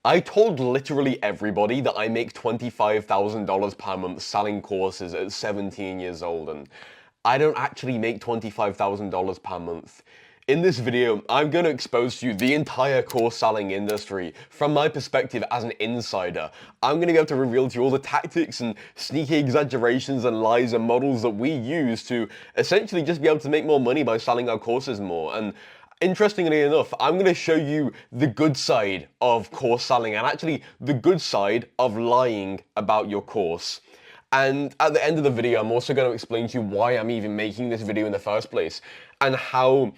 I told literally everybody that I make $25,000 per month selling courses at 17 years old, and I don't actually make $25,000 per month. In this video, I'm going to expose to you the entire course selling industry from my perspective as an insider. I'm going to be able to reveal to you all the tactics and sneaky exaggerations and lies and models that we use to essentially just be able to make more money by selling our courses more. And interestingly enough, I'm going to show you the good side of course selling and actually the good side of lying about your course. And at the end of the video, I'm also going to explain to you why I'm even making this video in the first place and how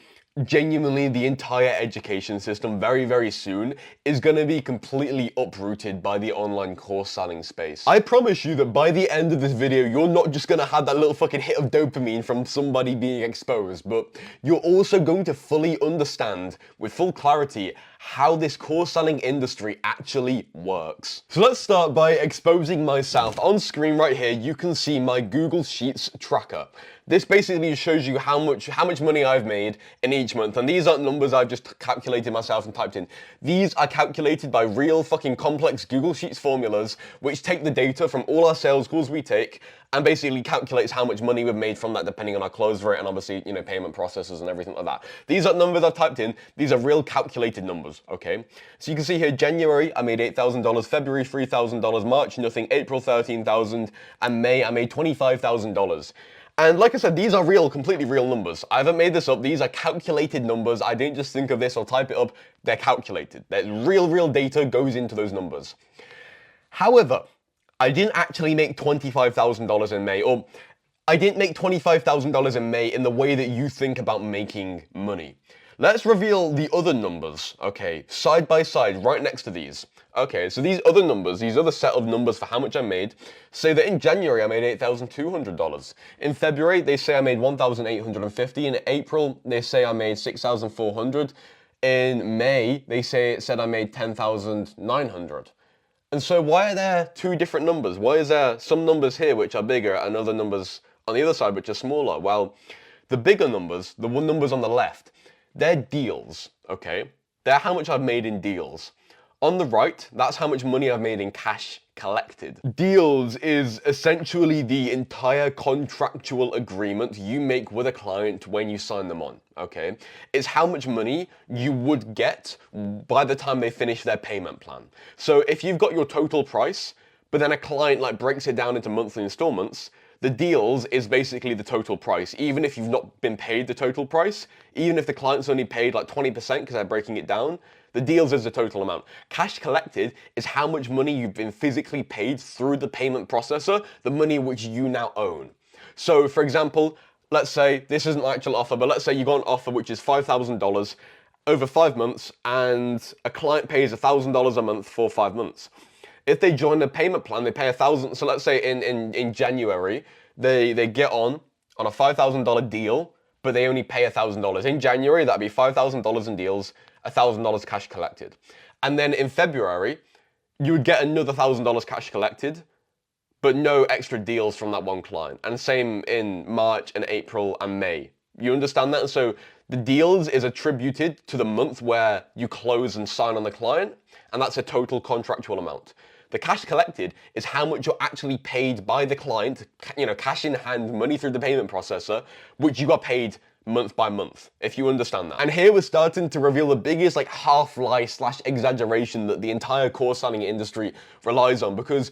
genuinely the entire education system very, very soon is going to be completely uprooted by the online course selling space. I promise you that by the end of this video, you're not just going to have that little fucking hit of dopamine from somebody being exposed, but you're also going to fully understand with full clarity how this course selling industry actually works. So let's start by exposing myself. On screen right here, you can see my Google Sheets tracker. This basically shows you how much money I've made in each month, and these aren't numbers I've just calculated myself and typed in. These are calculated by real fucking complex Google Sheets formulas, which take the data from all our sales calls we take and basically calculates how much money we've made from that depending on our close rate and obviously, you know, payment processes and everything like that. These are numbers I've typed in. These are real calculated numbers, okay? So you can see here, January, I made $8,000, February, $3,000, March, nothing, April, $13,000, and May, I made $25,000. And like I said, these are real, completely real numbers. I haven't made this up. These are calculated numbers. I didn't just think of this or type it up. They're calculated. There's real data goes into those numbers. However, I didn't actually make $25,000 in May, or I didn't make $25,000 in May in the way that you think about making money. Let's reveal the other numbers, okay, side by side, right next to these. Okay, so these other numbers, these other set of numbers for how much I made, say that in January I made $8,200. In February, they say I made $1,850. In April, they say I made $6,400. In May, they said I made $10,900. And so why are there two different numbers? Why is there some numbers here which are bigger and other numbers on the other side which are smaller? Well, the bigger numbers, the one numbers on the left, they're deals, okay? They're how much I've made in deals. On the right, that's how much money I've made in cash collected. Deals is essentially the entire contractual agreement you make with a client when you sign them on, okay? It's how much money you would get by the time they finish their payment plan. So if you've got your total price, but then a client like breaks it down into monthly installments, the deals is basically the total price, even if you've not been paid the total price, even if the client's only paid like 20% because they're breaking it down, the deals is the total amount. Cash collected is how much money you've been physically paid through the payment processor, the money which you now own. So for example, let's say, this isn't an actual offer, but let's say you got an offer which is $5,000 over 5 months and a client pays $1,000 a month for 5 months. If they join the payment plan, they pay $1,000. So let's say in January, they get on a $5,000 deal, but they only pay $1,000. In January, that'd be $5,000 in deals, $1,000 cash collected. And then in February, you would get another $1,000 cash collected, but no extra deals from that one client. And same in March and April and May. You understand that? And so the deals is attributed to the month where you close and sign on the client, and that's a total contractual amount. The cash collected is how much you're actually paid by the client, you know, cash in hand, money through the payment processor, which you got paid month by month, if you understand that. And here we're starting to reveal the biggest like half-lie / exaggeration that the entire course selling industry relies on, because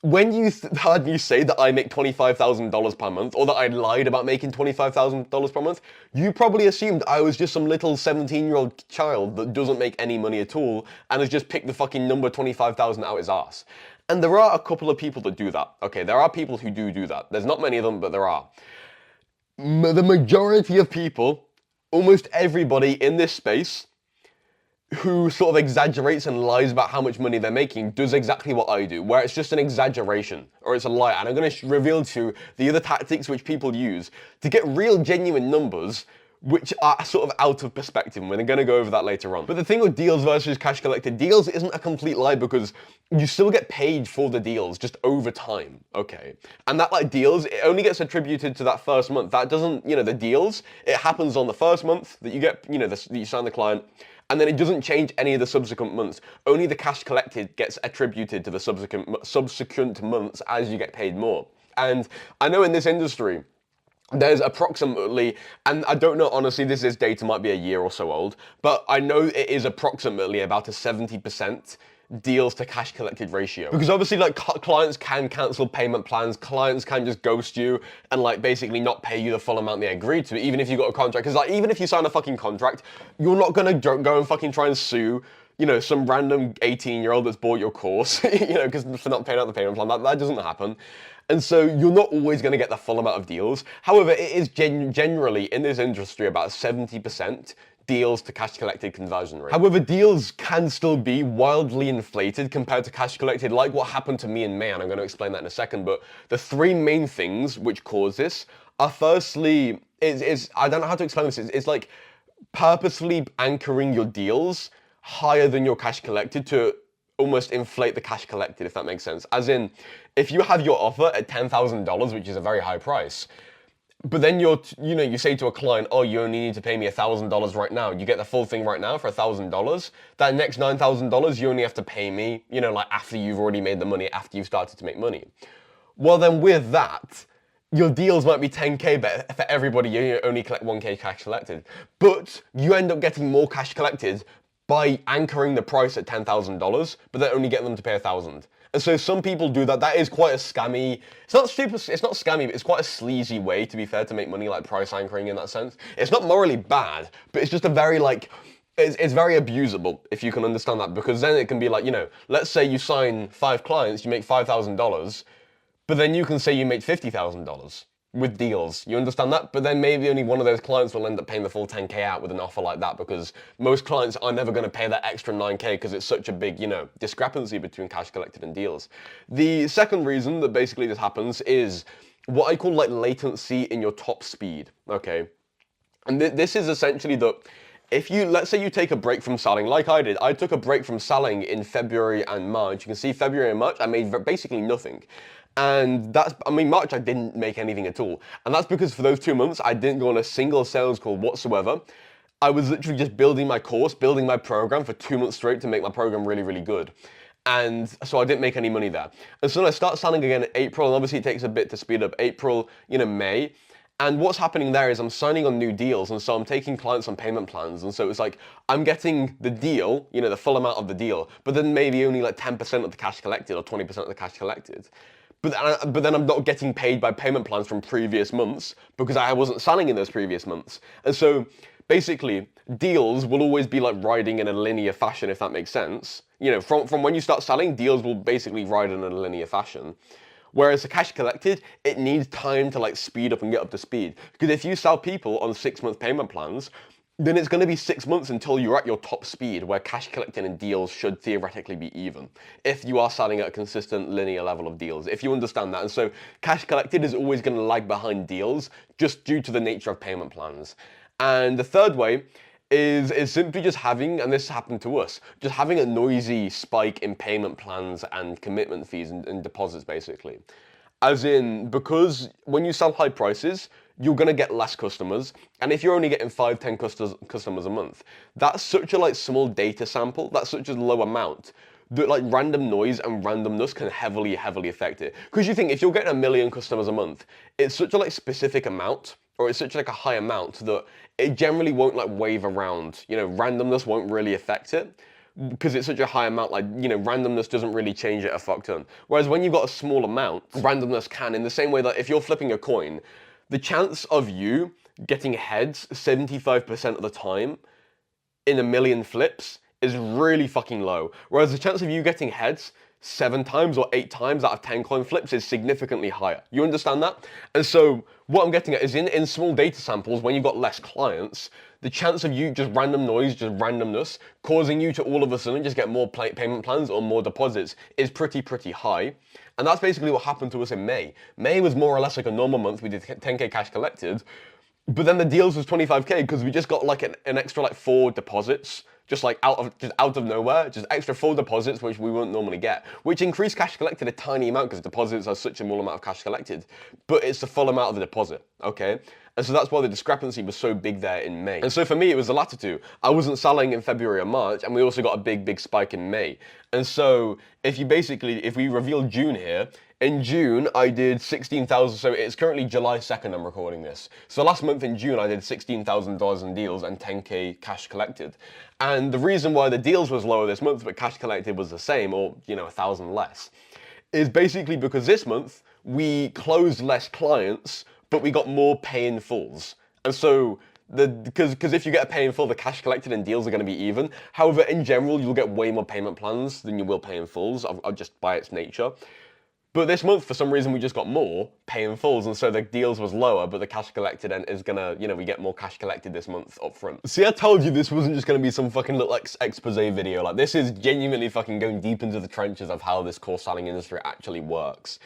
when you heard me say that I make $25,000 per month, or that I lied about making $25,000 per month, you probably assumed I was just some little 17-year-old child that doesn't make any money at all and has just picked the fucking number 25,000 out his ass. And there are a couple of people that do that. Okay, there are people who do that. There's not many of them, but there are. The majority of people, almost everybody in this space, who sort of exaggerates and lies about how much money they're making does exactly what I do, where it's just an exaggeration or it's a lie. And I'm going to reveal to you the other tactics which people use to get real genuine numbers which are sort of out of perspective, and we're going to go over that later on. But the thing with deals versus cash collected, deals isn't a complete lie because you still get paid for the deals just over time, okay? And that like deals, it only gets attributed to that first month. That doesn't, you know, the deals, it happens on the first month that you get, you know, that you sign the client, and then it doesn't change any of the subsequent months. Only the cash collected gets attributed to the subsequent months as you get paid more. And I know in this industry, there's approximately, and I don't know, honestly, this data might be a year or so old, but I know it is approximately about a 70% deals to cash collected ratio. Because obviously, like, clients can cancel payment plans, clients can just ghost you and, like, basically not pay you the full amount they agreed to, even if you got a contract. Because, like, even if you sign a fucking contract, you're not gonna go and fucking try and sue, you know, some random 18-year-old that's bought your course, you know, because for not paying out the payment plan. That doesn't happen. And so you're not always going to get the full amount of deals. However, it is generally in this industry about 70% deals to cash collected conversion rate. However, deals can still be wildly inflated compared to cash collected, like what happened to me in May, and I'm going to explain that in a second. But the three main things which cause this are, firstly, I don't know how to explain this. It's like purposefully anchoring your deals higher than your cash collected to almost inflate the cash collected, if that makes sense. As in, if you have your offer at $10,000, which is a very high price, but then you say to a client, oh, you only need to pay me $1,000 right now. You get the full thing right now for $1,000. That next $9,000, you only have to pay me, you know, like after you've already made the money, after you've started to make money. Well, then with that, your deals might be 10K, but for everybody, you only collect 1K cash collected. But you end up getting more cash collected by anchoring the price at $10,000, but then only get them to pay $1,000. And so some people do that. That is quite a scammy, it's not scammy, but it's quite a sleazy way, to be fair, to make money, like price anchoring in that sense. It's not morally bad, but it's just a very, like, it's very abusable, if you can understand that, because then it can be like, you know, let's say you sign 5 clients, you make $5,000, but then you can say you made $50,000. With deals, you understand that? But then maybe only one of those clients will end up paying the full 10K out with an offer like that, because most clients are never going to pay that extra 9K because it's such a big, you know, discrepancy between cash collected and deals. The second reason that basically this happens is what I call, like, latency in your top speed, okay? And this is essentially that if you, let's say you take a break from selling, like I did. I took a break from selling in February and March. You can see February and March, I made basically nothing. And March I didn't make anything at all. And that's because for those 2 months, I didn't go on a single sales call whatsoever. I was literally just building my course, building my program for 2 months straight to make my program really, really good. And so I didn't make any money there. And so then I start selling again in April, and obviously it takes a bit to speed up. April, you know, May. And what's happening there is I'm signing on new deals, and so I'm taking clients on payment plans, and so it's like I'm getting the deal, you know, the full amount of the deal, but then maybe only like 10% of the cash collected or 20% of the cash collected. But then I'm not getting paid by payment plans from previous months because I wasn't selling in those previous months. And so basically, deals will always be like riding in a linear fashion, if that makes sense. You know, from when you start selling, deals will basically ride in a linear fashion. Whereas the cash collected, it needs time to like speed up and get up to speed. Because if you sell people on 6-month payment plans, then it's going to be 6 months until you're at your top speed, where cash collected and deals should theoretically be even, if you are selling at a consistent linear level of deals, if you understand that. And so cash collected is always going to lag behind deals, just due to the nature of payment plans. And the third way is simply just having, and this happened to us, just having a noisy spike in payment plans and commitment fees and deposits, basically. As in, because when you sell high prices, you're going to get less customers. And if you're only getting 5-10 customers a month, that's such a like small data sample, that's such a low amount, that like random noise and randomness can heavily affect it. Because you think if you're getting 1 million customers a month, it's such a like specific amount, or it's such like a high amount that it generally won't like wave around. You know, randomness won't really affect it, because it's such a high amount, like, you know, randomness doesn't really change it a fuck ton. Whereas when you've got a small amount, randomness can, in the same way that if you're flipping a coin, the chance of you getting heads 75% of the time in 1 million flips is really fucking low. Whereas the chance of you getting heads 7 times or 8 times out of 10 coin flips is significantly higher. You understand that? And so what I'm getting at is in small data samples, when you've got less clients, the chance of you just random noise, just randomness, causing you to all of a sudden just get more payment plans or more deposits is pretty high. And that's basically what happened to us in May. May was more or less like a normal month. We did 10K cash collected, but then the deals was 25K because we just got like an extra like 4 deposits, just like out of nowhere, just extra 4 deposits, which we wouldn't normally get, which increased cash collected a tiny amount because deposits are such a small amount of cash collected, but it's the full amount of the deposit, okay? And so that's why the discrepancy was so big there in May. And so for me, it was the latter two. I wasn't selling in February or March, and we also got a big spike in May. And so if we reveal June here, in June, I did 16,000, so it's currently July 2nd I'm recording this. So last month in June, I did $16,000 in deals and 10K cash collected. And the reason why the deals was lower this month, but cash collected was the same, or, 1,000 less, is basically because this month, we closed less clients, but we got more pay-in-fulls. And so, because if you get a pay in full, the cash collected and deals are going to be even. However, in general, you'll get way more payment plans than you will pay in fulls, just by its nature. But this month, for some reason, we just got more pay in fulls, and so the deals was lower, but the cash collected is gonna, we get more cash collected this month up front. See, I told you this wasn't just gonna be some fucking little expose video. Like, this is genuinely fucking going deep into the trenches of how this course selling industry actually works.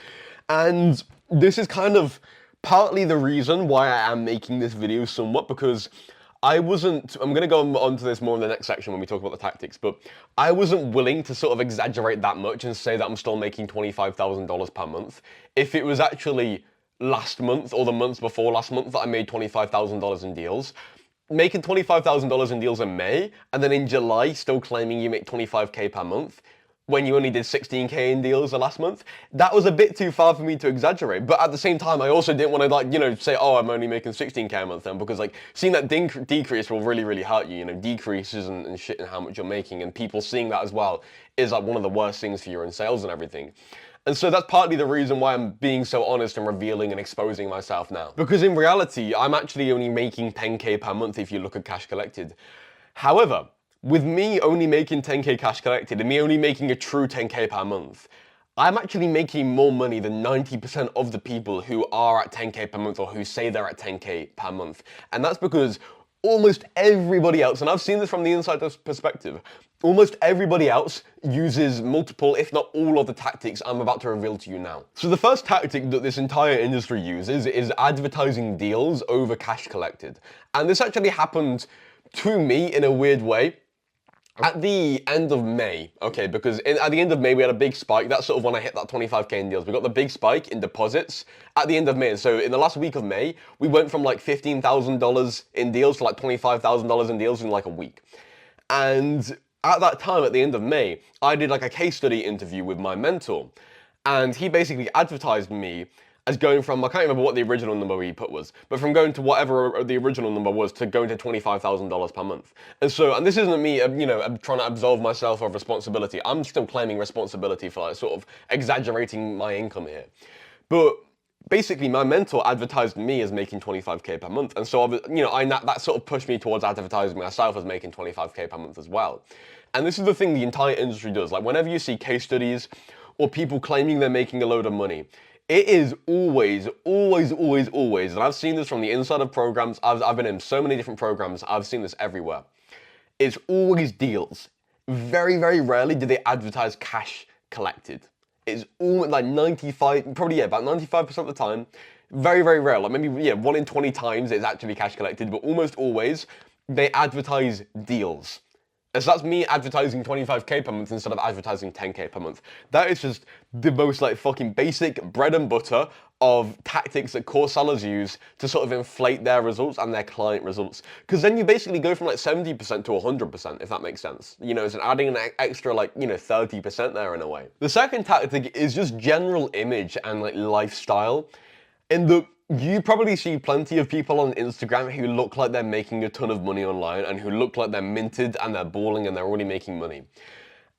And this is kind of partly the reason why I am making this video somewhat, because I'm going to go on to this more in the next section when we talk about the tactics, but I wasn't willing to sort of exaggerate that much and say that I'm still making $25,000 per month if it was actually last month or the months before last month that I made $25,000 in deals. Making $25,000 in deals in May, and then in July still claiming you make 25K per month, when you only did 16K in deals the last month, that was a bit too far for me to exaggerate. But at the same time, I also didn't want to say, oh, I'm only making 16K a month then, because seeing that decrease will really hurt you, decreases and shit in how much you're making, and people seeing that as well is one of the worst things for you in sales and everything. And so that's partly the reason why I'm being so honest and revealing and exposing myself now. Because in reality, I'm actually only making 10K per month if you look at cash collected. However, with me only making 10K cash collected and me only making a true 10K per month, I'm actually making more money than 90% of the people who are at 10K per month or who say they're at 10K per month. And that's because almost everybody else, and I've seen this from the insider's perspective, almost everybody else uses multiple, if not all of the tactics I'm about to reveal to you now. So the first tactic that this entire industry uses is advertising deals over cash collected. And this actually happened to me in a weird way at the end of May, okay, because at the end of May, we had a big spike. That's sort of when I hit that 25K in deals. We got the big spike in deposits at the end of May. So in the last week of May, we went from like $15,000 in deals to like $25,000 in deals in like a week. And at that time, at the end of May, I did like a case study interview with my mentor. And he basically advertised me as going from, I can't remember what the original number he put was, but from going to whatever the original number was to going to $25,000 per month. And this isn't me, I'm trying to absolve myself of responsibility. I'm still claiming responsibility for sort of exaggerating my income here. But basically, my mentor advertised me as making 25K per month. And so, that sort of pushed me towards advertising myself as making 25K per month as well. And this is the thing the entire industry does. Like, whenever you see case studies or people claiming they're making a load of money, it is always, and I've seen this from the inside of programs, I've been in so many different programs, I've seen this everywhere. It's always deals. Very rarely do they advertise cash collected. It's almost like 95, probably about 95% of the time. Very rare, like maybe 1 in 20 times it's actually cash collected, but almost always they advertise deals. And so that's me advertising 25K per month instead of advertising 10K per month. That is just the most fucking basic bread and butter of tactics that course sellers use to sort of inflate their results and their client results. Because then you basically go from 70% to 100%, if that makes sense. It's adding an extra 30% there in a way. The second tactic is just general image and lifestyle. In the You probably see plenty of people on Instagram who look like they're making a ton of money online and who look like they're minted and they're balling and they're already making money.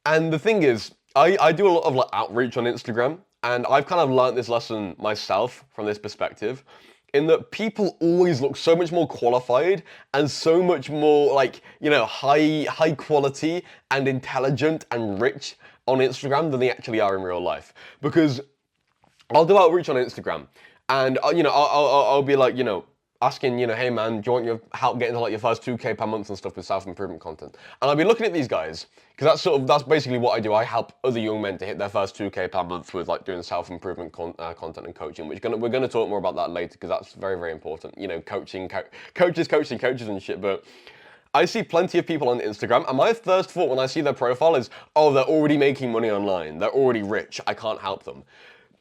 And the thing is, I do a lot of outreach on Instagram, and I've kind of learned this lesson myself from this perspective, in that people always look so much more qualified and so much more high quality and intelligent and rich on Instagram than they actually are in real life. Because I'll do outreach on Instagram, and I'll be asking, hey man, do you want your help getting to your first 2K per month and stuff with self-improvement content? And I'll be looking at these guys, because that's basically what I do. I help other young men to hit their first 2K per month with doing self-improvement content and coaching, which we're gonna talk more about that later, because that's very important. Coaching, coaches and shit. But I see plenty of people on Instagram, and my first thought when I see their profile is, oh, they're already making money online. They're already rich. I can't help them.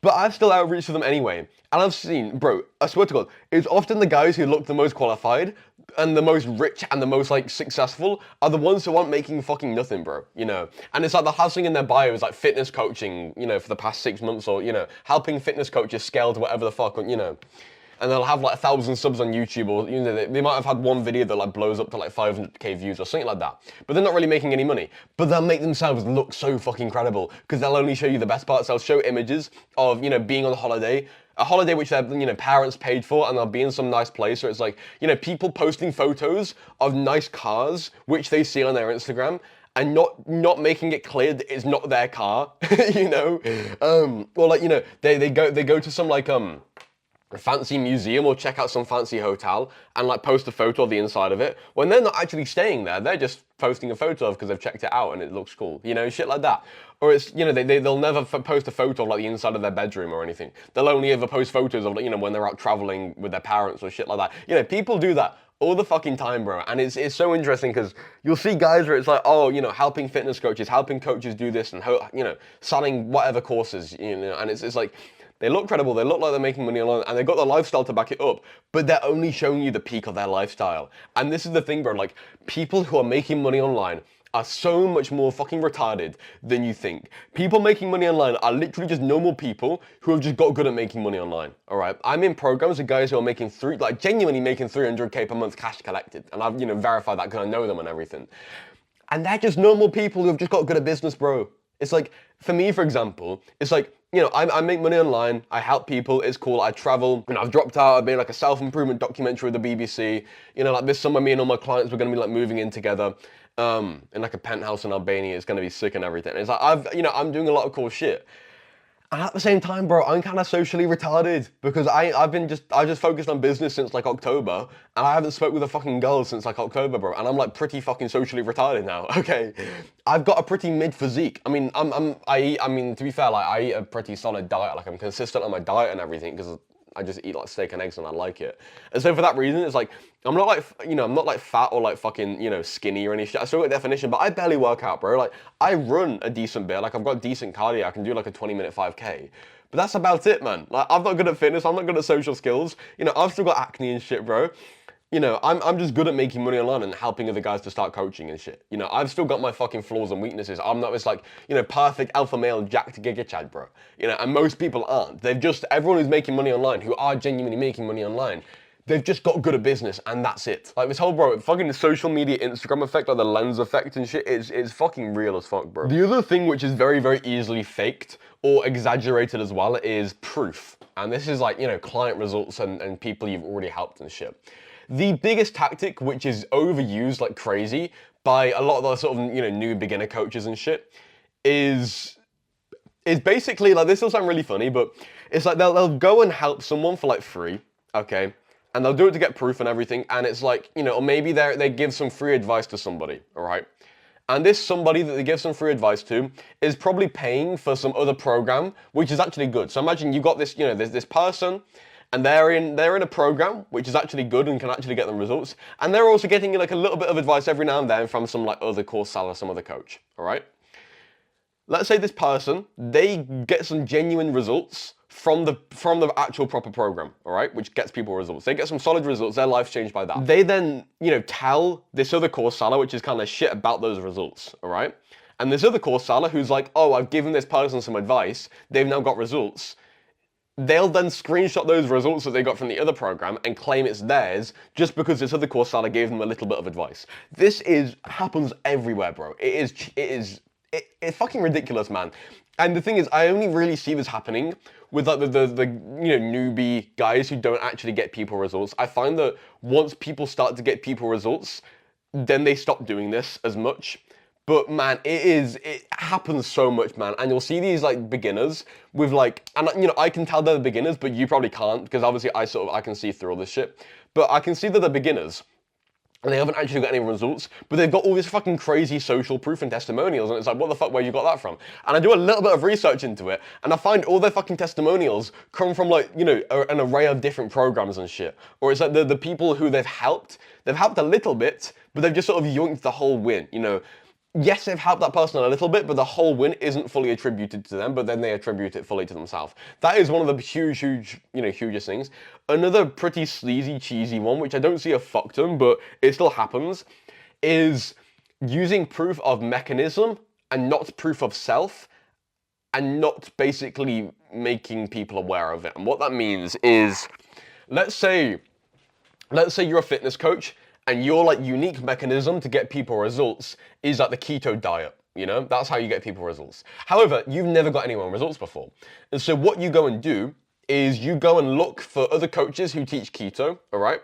But I still outreach to them anyway. And I've seen, bro, I swear to God, it's often the guys who look the most qualified and the most rich and the most like successful are the ones who aren't making fucking nothing, bro. You know? And it's like the housing in their bio is like fitness coaching, you know, for the past 6 months, or, you know, helping fitness coaches scale to whatever the fuck, you know. And they'll have like 1,000 subs on YouTube, or you know, they might have had one video that like blows up to like 500k views or something like that. But they're not really making any money. But they'll make themselves look so fucking credible because they'll only show you the best parts. They'll show images of, you know, being on holiday, a holiday which their, you know, parents paid for, and they'll be in some nice place. So it's like, you know, people posting photos of nice cars which they see on their Instagram, and not making it clear that it's not their car, you know, or like, you know, they go to some like a fancy museum or check out some fancy hotel and like post a photo of the inside of it when they're not actually staying there. They're just posting a photo of because they've checked it out and it looks cool, you know, shit like that. Or it's, you know, they'll never post a photo of like the inside of their bedroom or anything. They'll only ever post photos of, you know, when they're out traveling with their parents or shit like that. You know, people do that all the fucking time, bro. And it's so interesting because you'll see guys where it's like, oh, you know, helping fitness coaches, helping coaches do this, and, you know, selling whatever courses, you know, and it's like, they look credible, they look like they're making money online, and they've got the lifestyle to back it up, but they're only showing you the peak of their lifestyle. And this is the thing, bro, like, people who are making money online are so much more fucking retarded than you think. People making money online are literally just normal people who have just got good at making money online, all right? I'm in programs with guys who are making genuinely making 300k per month cash collected, and I've, you know, verified that because I know them and everything. And they're just normal people who have just got good at business, bro. It's like, for me, for example, it's like, you know, I make money online, I help people, it's cool, I travel, you know, I've dropped out, I've made like a self-improvement documentary with the BBC, you know, like this summer me and all my clients were gonna be like moving in together, in like a penthouse in Albania. It's gonna be sick and everything. It's like, I'm doing a lot of cool shit. And at the same time, bro, I'm kind of socially retarded because I just focused on business since like October, and I haven't spoke with a fucking girl since like October, bro. And I'm like pretty fucking socially retarded now. Okay, I've got a pretty mid physique. I mean, I mean, to be fair, like I eat a pretty solid diet. Like I'm consistent on my diet and everything because I just eat like steak and eggs and I like it. And so for that reason, it's like, I'm not like, you know, I'm not like fat or like fucking, you know, skinny or any shit. I still got a definition, but I barely work out, bro. Like, I run a decent bit. Like, I've got decent cardio. I can do like a 20-minute 5K. But that's about it, man. Like, I'm not good at fitness. I'm not good at social skills. You know, I've still got acne and shit, bro. You know, I'm just good at making money online and helping other guys to start coaching and shit. You know, I've still got my fucking flaws and weaknesses. I'm not this like, you know, perfect alpha male jacked giga chad, bro. You know, and most people aren't. They've just, everyone who's making money online, who are genuinely making money online, they've just got good at business and that's it. Like this whole, bro, fucking social media Instagram effect, like the lens effect and shit, is fucking real as fuck, bro. The other thing which is very, very easily faked or exaggerated as well is proof. And this is like, you know, client results and people you've already helped and shit. The biggest tactic, which is overused like crazy by a lot of the sort of, you know, new beginner coaches and shit, is basically, like, this will sound really funny, but it's like they'll go and help someone for like free, okay? And they'll do it to get proof and everything, and it's like, you know, or maybe they give some free advice to somebody, all right? And this somebody that they give some free advice to is probably paying for some other program, which is actually good. So imagine you got this, you know, there's this person, and they're in a program which is actually good and can actually get them results, and they're also getting like a little bit of advice every now and then from some like other course seller, some other coach, all right? Let's say this person, they get some genuine results from the actual proper program, all right, which gets people results. They get some solid results, their life's changed by that. They then, you know, tell this other course seller, which is kind of shit about those results, all right? And this other course seller who's like, oh, I've given this person some advice, they've now got results. They'll then screenshot those results that they got from the other program and claim it's theirs just because this other course seller gave them a little bit of advice. This happens everywhere, bro. It's fucking ridiculous, man. And the thing is, I only really see this happening with like the you know, newbie guys who don't actually get people results. I find that once people start to get people results, then they stop doing this as much. But man, it happens so much, man. And you'll see these like beginners with like, and you know, I can tell they're the beginners, but you probably can't because obviously I can see through all this shit. But I can see that they're beginners and they haven't actually got any results, but they've got all this fucking crazy social proof and testimonials, and it's like, what the fuck, where you got that from? And I do a little bit of research into it, and I find all their fucking testimonials come from like, you know, an array of different programs and shit. Or it's like the people who they've helped a little bit, but they've just sort of yoinked the whole win, you know. yes, they've helped that person a little bit, but the whole win isn't fully attributed to them, but then they attribute it fully to themselves. That is one of the hugest things. Another pretty sleazy, cheesy one, which I don't see a fuck ton, but it still happens, is using proof of mechanism and not proof of self, and not basically making people aware of it. And what that means is, let's say you're a fitness coach and your like unique mechanism to get people results is like the keto diet. You know, that's how you get people results. However, you've never got anyone results before. And so what you go and do is you go and look for other coaches who teach keto, all right?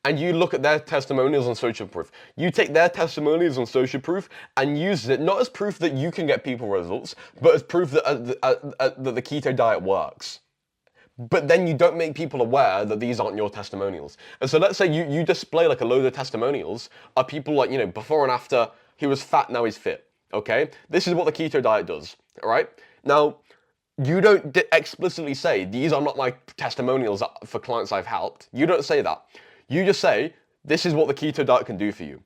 And you look at their testimonials and social proof. You take their testimonials and social proof and use it not as proof that you can get people results, but as proof that the keto diet works. But then you don't make people aware that these aren't your testimonials. And so let's say you display like a load of testimonials of people like, you know, before and after, he was fat, now he's fit, okay? This is what the keto diet does, all right? Now, you don't explicitly say, these are not my testimonials for clients I've helped. You don't say that. You just say, this is what the keto diet can do for you.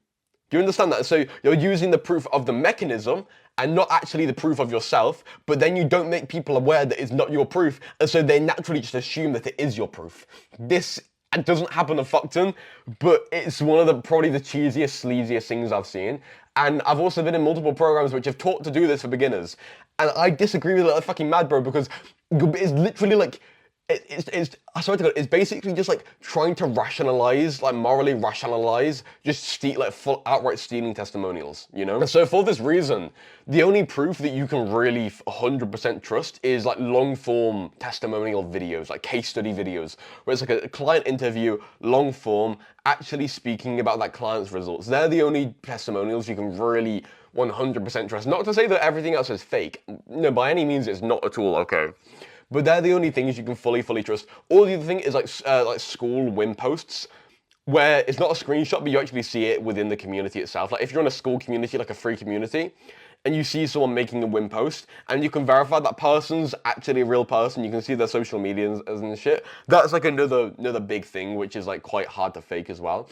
Do you understand that? So you're using the proof of the mechanism and not actually the proof of yourself, but then you don't make people aware that it's not your proof, and so they naturally just assume that it is your proof. This doesn't happen a fuck ton, but it's one of the probably the cheesiest, sleaziest things I've seen. And I've also been in multiple programs which have taught to do this for beginners. And I disagree with it like fucking mad, bro, because it's literally like, I swear to God, it's basically just like trying to rationalize, like morally rationalize, just like full outright stealing testimonials, you know? And so for this reason, the only proof that you can really 100% trust is like long form testimonial videos, like case study videos, where it's like a client interview, long form, actually speaking about that client's results. They're the only testimonials you can really 100% trust. Not to say that everything else is fake. No, by any means it's not at all, okay? But they're the only things you can fully trust. All the other thing is like school win posts, where it's not a screenshot, but you actually see it within the community itself. Like if you're in a school community, like a free community, and you see someone making a win post, and you can verify that person's actually a real person, you can see their social media and shit. That's like another big thing, which is like quite hard to fake as well.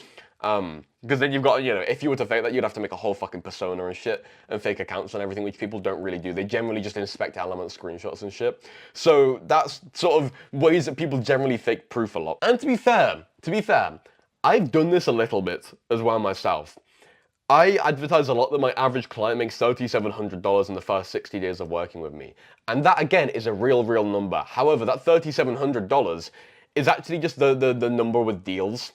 Because then you've got, you know, if you were to fake that, you'd have to make a whole fucking persona and shit, and fake accounts and everything, which people don't really do. They generally just inspect elements, screenshots and shit. So that's sort of ways that people generally fake proof a lot. And to be fair, I've done this a little bit as well myself. I advertise a lot that my average client makes $3,700 in the first 60 days of working with me. And that, again, is a real number. However, that $3,700 is actually just the number with deals.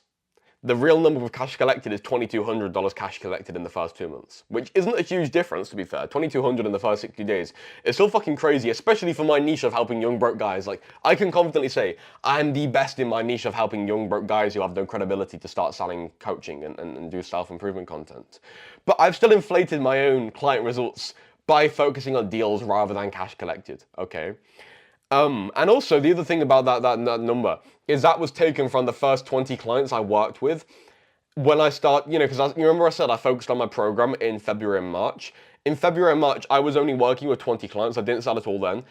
The real number of cash collected is $2,200 cash collected in the first 2 months, which isn't a huge difference, to be fair. $2,200 in the first 60 days is still fucking crazy, especially for my niche of helping young broke guys. Like, I can confidently say I'm the best in my niche of helping young broke guys who have no credibility to start selling coaching and do self-improvement content. But I've still inflated my own client results by focusing on deals rather than cash collected, okay? And also, the other thing about that number is that was taken from the first 20 clients I worked with when I start, you know, because you remember I said I focused on my program in February and March. In February and March, I was only working with 20 clients. I didn't sell at all then.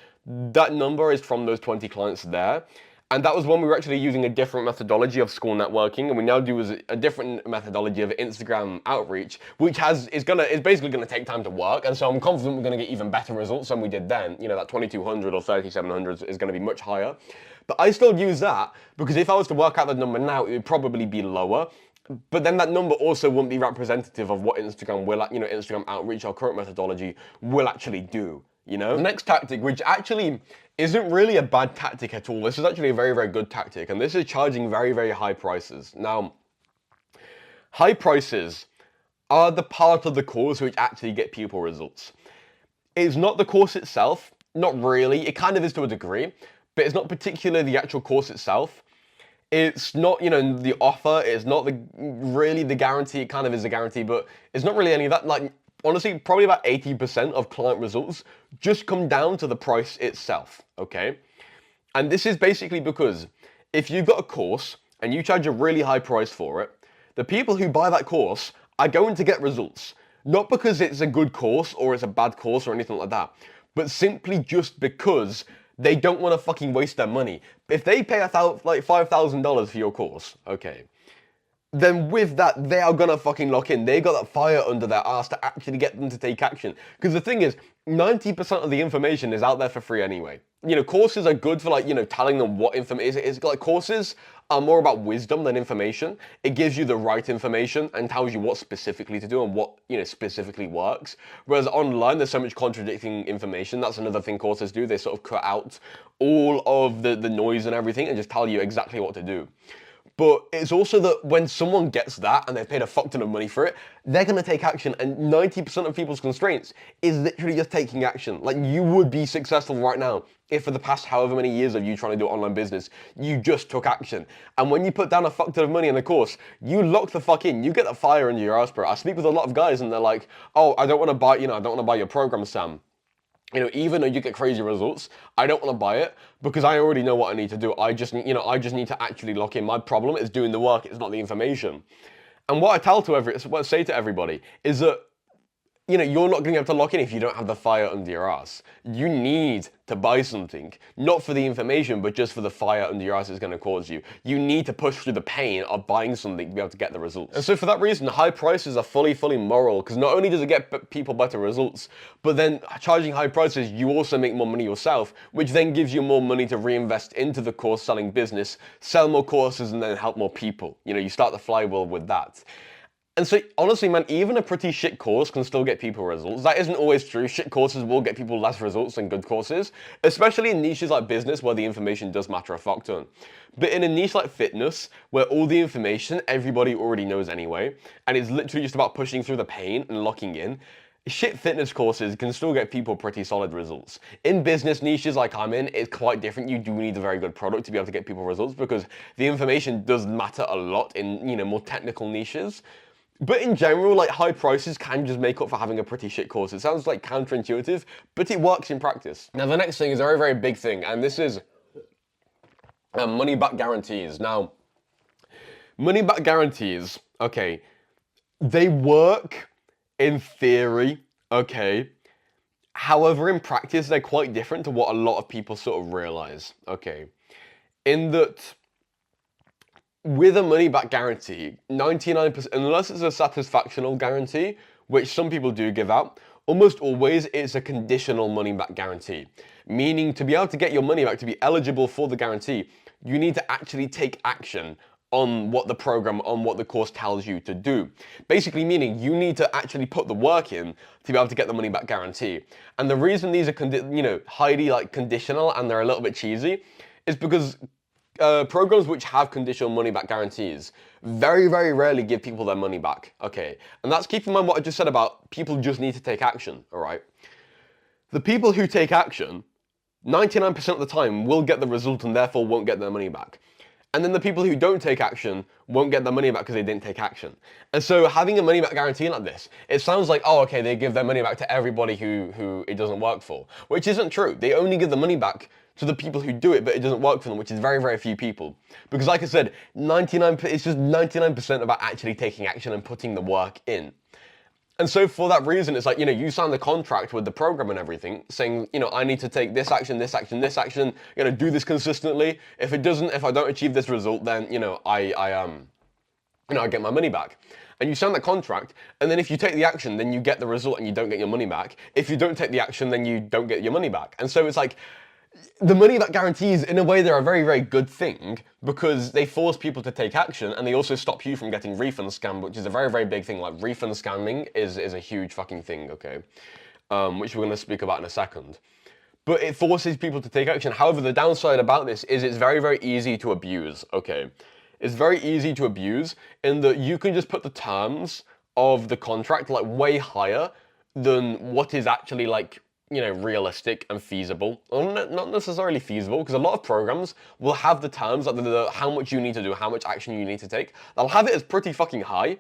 That number is from those 20 clients there. And that was when we were actually using a different methodology of school networking, and we now do a different methodology of Instagram outreach, which is basically gonna take time to work. And so I'm confident we're gonna get even better results than we did then. You know, that 2,200 or 3,700 is gonna be much higher. But I still use that because if I was to work out the number now, it would probably be lower. But then that number also wouldn't be representative of what Instagram will, you know, Instagram outreach, our current methodology, will actually do. You know? The next tactic, which actually isn't really a bad tactic at all. This is actually a very good tactic, and this is charging very high prices. Now, high prices are the part of the course which actually get people results. It's not the course itself, not really. It kind of is to a degree, but it's not particularly the actual course itself. It's not, you know, the offer. It's not really the guarantee. It kind of is a guarantee, but it's not really any of that. Like, honestly, probably about 80% of client results just come down to the price itself, okay? And this is basically because if you've got a course and you charge a really high price for it, the people who buy that course are going to get results. Not because it's a good course or it's a bad course or anything like that, but simply just because they don't want to fucking waste their money. If they pay like $5,000 for your course, okay, then with that, they are gonna fucking lock in. They got that fire under their ass to actually get them to take action. Because the thing is, 90% of the information is out there for free anyway. You know, courses are good for like, you know, telling them what information is. Like courses are more about wisdom than information. It gives you the right information and tells you what specifically to do and what, you know, specifically works. Whereas online, there's so much contradicting information. That's another thing courses do. They sort of cut out all of the noise and everything and just tell you exactly what to do. But it's also that when someone gets that and they've paid a fuck ton of money for it, they're going to take action. And 90% of people's constraints is literally just taking action. Like, you would be successful right now if for the past however many years of you trying to do online business, you just took action. And when you put down a fuck ton of money in the course, you lock the fuck in. You get the fire under your ass, bro. I speak with a lot of guys and they're like, oh, I don't want to buy, you know, I don't want to buy your program, Sam. You know, even though you get crazy results, I don't want to buy it because I already know what I need to do. I just need to actually lock in. My problem is doing the work. It's not the information. And what I say to everybody is that, you know, you're not going to be able to lock in if you don't have the fire under your ass. You need to buy something, not for the information, but just for the fire under your ass it's going to cause you. You need to push through the pain of buying something to be able to get the results. And so for that reason, high prices are fully moral, because not only does it get people better results, but then charging high prices, you also make more money yourself, which then gives you more money to reinvest into the course selling business, sell more courses, and then help more people. You know, you start the flywheel with that. And so, honestly, man, even a pretty shit course can still get people results. That isn't always true. Shit courses will get people less results than good courses, especially in niches like business where the information does matter a fuck ton. But in a niche like fitness, where all the information everybody already knows anyway, and it's literally just about pushing through the pain and locking in, shit fitness courses can still get people pretty solid results. In business niches like I'm in, it's quite different. You do need a very good product to be able to get people results because the information does matter a lot in, you know, more technical niches. But in general, like, high prices can just make up for having a pretty shit course. It sounds like counterintuitive, but it works in practice. Now, the next thing is a very, very big thing, and this is money back guarantees. Now, money back guarantees, okay, they work in theory, okay. However, in practice, they're quite different to what a lot of people sort of realize, okay. In that, with a money back guarantee, 99%, unless it's a satisfactional guarantee, which some people do give out, almost always it's a conditional money back guarantee. Meaning to be able to get your money back, to be eligible for the guarantee, you need to actually take action on what the program, on what the course tells you to do. Basically meaning you need to actually put the work in to be able to get the money back guarantee. And the reason these are, highly like conditional and they're a little bit cheesy is because programs which have conditional money back guarantees very, very rarely give people their money back, okay? And that's keep in mind what I just said about people just need to take action, all right? The people who take action, 99% of the time will get the result and therefore won't get their money back. And then the people who don't take action won't get their money back because they didn't take action. And so having a money back guarantee like this, it sounds like, oh, okay, they give their money back to everybody who it doesn't work for, which isn't true. They only give the money back to the people who do it, but it doesn't work for them, which is very, very few people. Because like I said, it's just 99% about actually taking action and putting the work in. And so for that reason, it's like, you sign the contract with the program and everything saying, I need to take this action, this action, this action, do this consistently. If I don't achieve this result, then, I get my money back. And you sign that contract, and then if you take the action, then you get the result and you don't get your money back. If you don't take the action, then you don't get your money back. And so it's like, the money back guarantees, in a way, they're a very, very good thing because they force people to take action and they also stop you from getting refund scammed, which is a very, very big thing. Like, refund scamming is a huge fucking thing, okay? Which we're going to speak about in a second. But it forces people to take action. However, the downside about this is it's very, very easy to abuse, okay? It's very easy to abuse in that you can just put the terms of the contract, like, way higher than what is actually, like, realistic and feasible. Or not necessarily feasible, because a lot of programs will have the terms, like how much you need to do, how much action you need to take. They'll have it as pretty fucking high,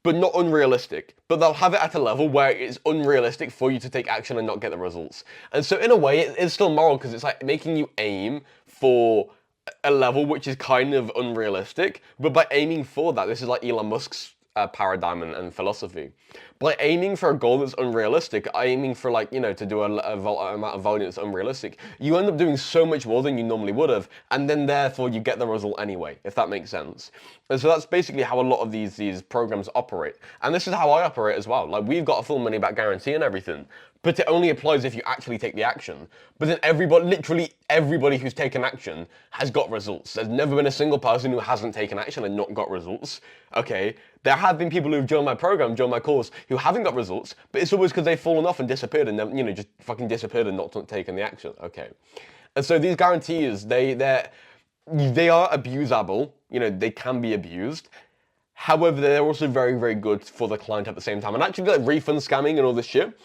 but not unrealistic. But they'll have it at a level where it's unrealistic for you to take action and not get the results. And so in a way, it's still moral, because it's like making you aim for a level which is kind of unrealistic, but by aiming for that, this is like Elon Musk's paradigm and philosophy. By aiming for a goal that's unrealistic, aiming for like, to do a amount of volume that's unrealistic, you end up doing so much more than you normally would have, and then therefore you get the result anyway, if that makes sense. And so that's basically how a lot of these programs operate. And this is how I operate as well. Like, we've got a full money back guarantee and everything, but it only applies if you actually take the action. But then literally everybody who's taken action has got results. There's never been a single person who hasn't taken action and not got results. Okay, there have been people who've joined my program, joined my course, who haven't got results, but it's always because they've fallen off and disappeared and never, just fucking disappeared and not taken the action. Okay, and so these guarantees, they are abusable. They can be abused. However, they're also very, very good for the client at the same time. And actually, like refund scamming and all this shit,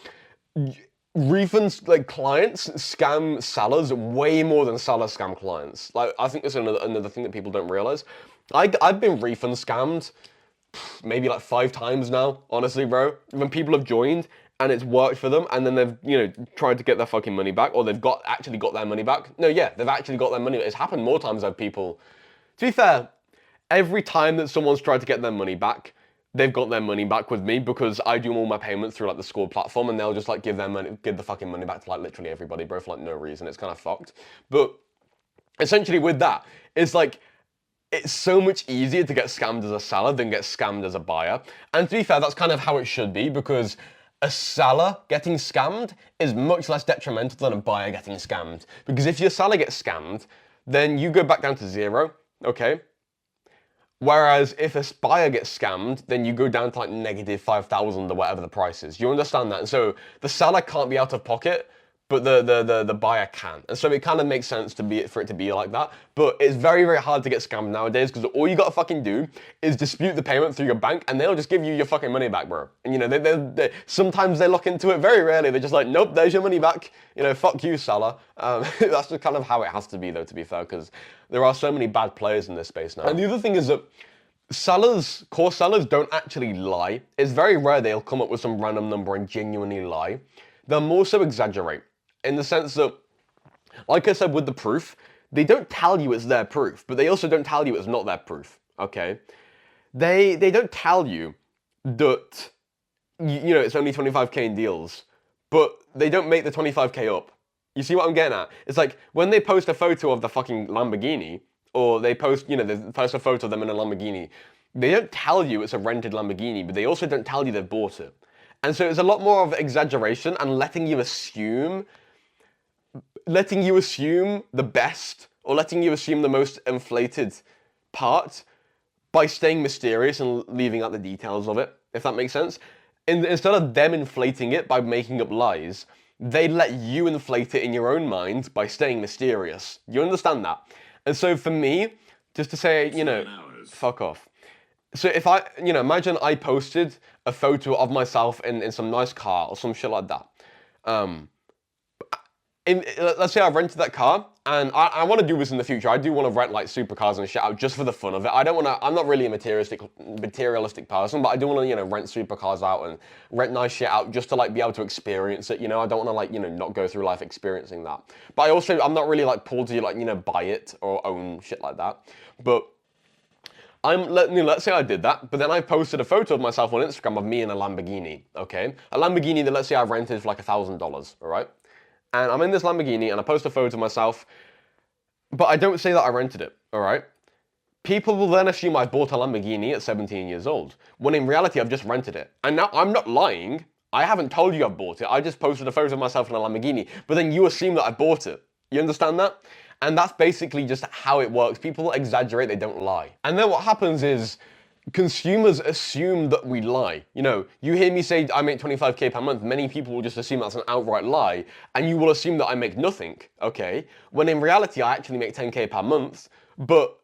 refunds, like, clients scam sellers way more than sellers scam clients. Like, I think that's another thing that people don't realize. I've been refund scammed maybe like 5 times now, honestly, bro. When people have joined and it's worked for them, and then they've, tried to get their fucking money back, or they've actually got their money back. No, yeah, they've actually got their money. It's happened more times than people. To be fair, every time that someone's tried to get their money back, they've got their money back with me, because I do all my payments through like the Score platform, and they'll just like give the fucking money back to like literally everybody, bro, for like no reason. It's kind of fucked. But essentially with that, it's like, it's so much easier to get scammed as a seller than get scammed as a buyer. And to be fair, that's kind of how it should be, because a seller getting scammed is much less detrimental than a buyer getting scammed. Because if your seller gets scammed, then you go back down to 0, okay? Whereas if a buyer gets scammed, then you go down to like negative 5,000 or whatever the price is. You understand that? And so the seller can't be out of pocket, but the buyer can. And so it kind of makes sense for it to be like that. But it's very, very hard to get scammed nowadays, because all you gotta fucking do is dispute the payment through your bank, and they'll just give you your fucking money back, bro. And sometimes they look into it, very rarely. They're just like, nope, there's your money back. Fuck you, seller. That's just kind of how it has to be, though, to be fair, because there are so many bad players in this space now. And the other thing is that course sellers don't actually lie. It's very rare they'll come up with some random number and genuinely lie. They'll more so exaggerate, in the sense that, like I said with the proof, they don't tell you it's their proof, but they also don't tell you it's not their proof, okay? They don't tell you that, it's only 25k in deals, but they don't make the 25k up. You see what I'm getting at? It's like, when they post a photo of the fucking Lamborghini, or they post, they post a photo of them in a Lamborghini, they don't tell you it's a rented Lamborghini, but they also don't tell you they've bought it. And so it's a lot more of exaggeration and letting you assume the best, or letting you assume the most inflated part by staying mysterious and leaving out the details of it, if that makes sense. Instead of them inflating it by making up lies, they let you inflate it in your own mind by staying mysterious. You understand that? And so for me, just to say, fuck off. So if imagine I posted a photo of myself in some nice car or some shit like that. Let's say I rented that car, and I want to do this in the future. I do want to rent like supercars and shit out just for the fun of it. I'm not really a materialistic person, but I do want to, rent supercars out and rent nice shit out just to like be able to experience it. I don't want to like, not go through life experiencing that. But I'm not really like pulled to like, buy it or own shit like that. But let's say I did that, but then I posted a photo of myself on Instagram of me in a Lamborghini, okay? A Lamborghini that, let's say, I rented for like $1,000, all right? And I'm in this Lamborghini, and I post a photo of myself, but I don't say that I rented it, all right? People will then assume I bought a Lamborghini at 17 years old, when in reality I've just rented it. And now I'm not lying. I haven't told you I bought it. I just posted a photo of myself in a Lamborghini, but then you assume that I bought it. You understand that? And that's basically just how it works. People exaggerate, they don't lie. And then what happens is consumers assume that we lie. You hear me say I make 25k per month, many people will just assume that's an outright lie, and you will assume that I make nothing, okay? When in reality, I actually make 10k per month, but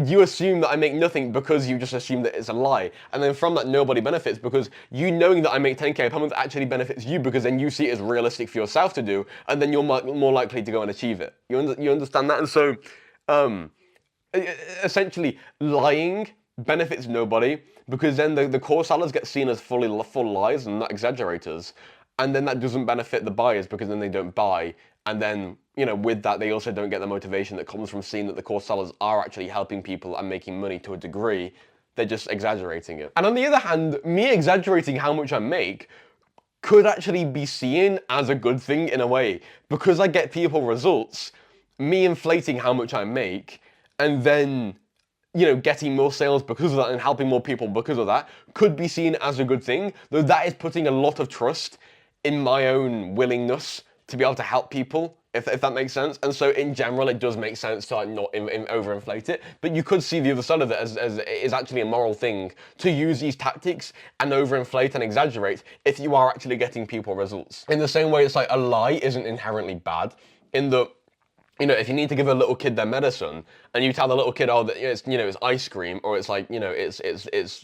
you assume that I make nothing because you just assume that it's a lie. And then from that, nobody benefits, because you knowing that I make 10k per month actually benefits you, because then you see it as realistic for yourself to do, and then you're more likely to go and achieve it. You understand that? And so, essentially, lying benefits nobody, because then the core sellers get seen as full lies and not exaggerators. And then that doesn't benefit the buyers, because then they don't buy. And then, with that, they also don't get the motivation that comes from seeing that the core sellers are actually helping people and making money to a degree They're just exaggerating it. And on the other hand, me exaggerating how much I make could actually be seen as a good thing in a way. Because I get people results, me inflating how much I make, and then, you know, getting more sales because of that and helping more people because of that could be seen as a good thing, though that is putting a lot of trust in my own willingness to be able to help people, if that makes sense. And so in general, it does make sense to like not overinflate it, but you could see the other side of it as it is actually a moral thing to use these tactics and overinflate and exaggerate if you are actually getting people results. In the same way, it's like a lie isn't inherently bad in that, you know, if you need to give a little kid their medicine and you tell the little kid, oh, that it's, you know, it's ice cream, or it's like, you know, it's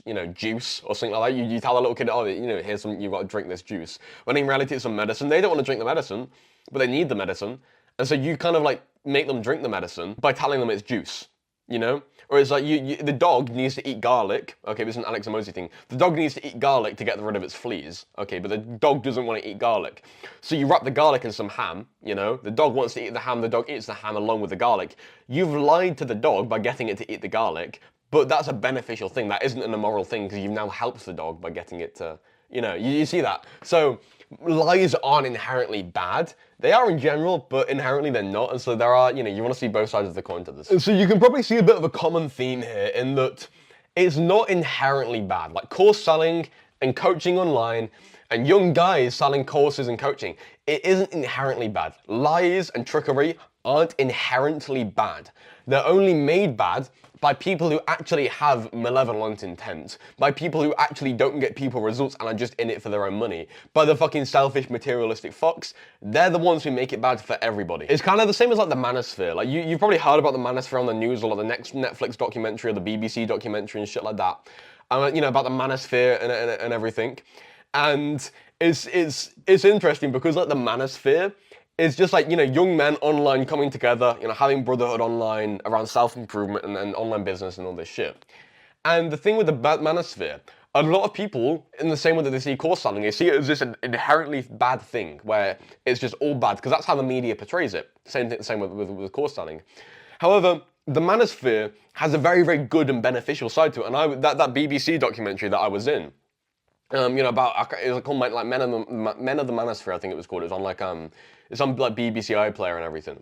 you know, juice or something like that. You tell the little kid, oh, you know, here's some, you've got to drink this juice. When in reality it's some medicine. They don't want to drink the medicine, but they need the medicine. And so you kind of like make them drink the medicine by telling them it's juice, you know? Or it's like the dog needs to eat garlic. Okay, this is an Alex Hormozi thing. The dog needs to eat garlic to get rid of its fleas. Okay, but the dog doesn't want to eat garlic. So you wrap the garlic in some ham, you know? The dog wants to eat the ham, the dog eats the ham along with the garlic. You've lied to the dog by getting it to eat the garlic, but that's a beneficial thing. That isn't an immoral thing because you've now helped the dog by getting it to, you know, you see that. So lies aren't inherently bad. They are in general, but inherently they're not. And so there are, you know, you want to see both sides of the coin to this. And so you can probably see a bit of a common theme here in that it's not inherently bad. Like course selling and coaching online and young guys selling courses and coaching, it isn't inherently bad. Lies and trickery aren't inherently bad. They're only made bad by people who actually have malevolent intent, by people who actually don't get people results and are just in it for their own money, by the fucking selfish materialistic fucks. They're the ones who make it bad for everybody. It's kind of the same as like the manosphere. Like you've probably heard about the manosphere on the news, or like the next Netflix documentary or the BBC documentary and shit like that. You know, about the manosphere and everything. And it's interesting because like the manosphere is just like, you know, young men online coming together, you know, having brotherhood online around self-improvement and online business and all this shit. And the thing with the manosphere, a lot of people, in the same way that they see course selling, they see it as this inherently bad thing, where it's just all bad, because that's how the media portrays it. Same with course selling. However, the manosphere has a very, very good and beneficial side to it. And that BBC documentary that I was in, you know, about, it was called like Men of the Manosphere, I think it was called. It was on like it's on like BBC iPlayer and everything.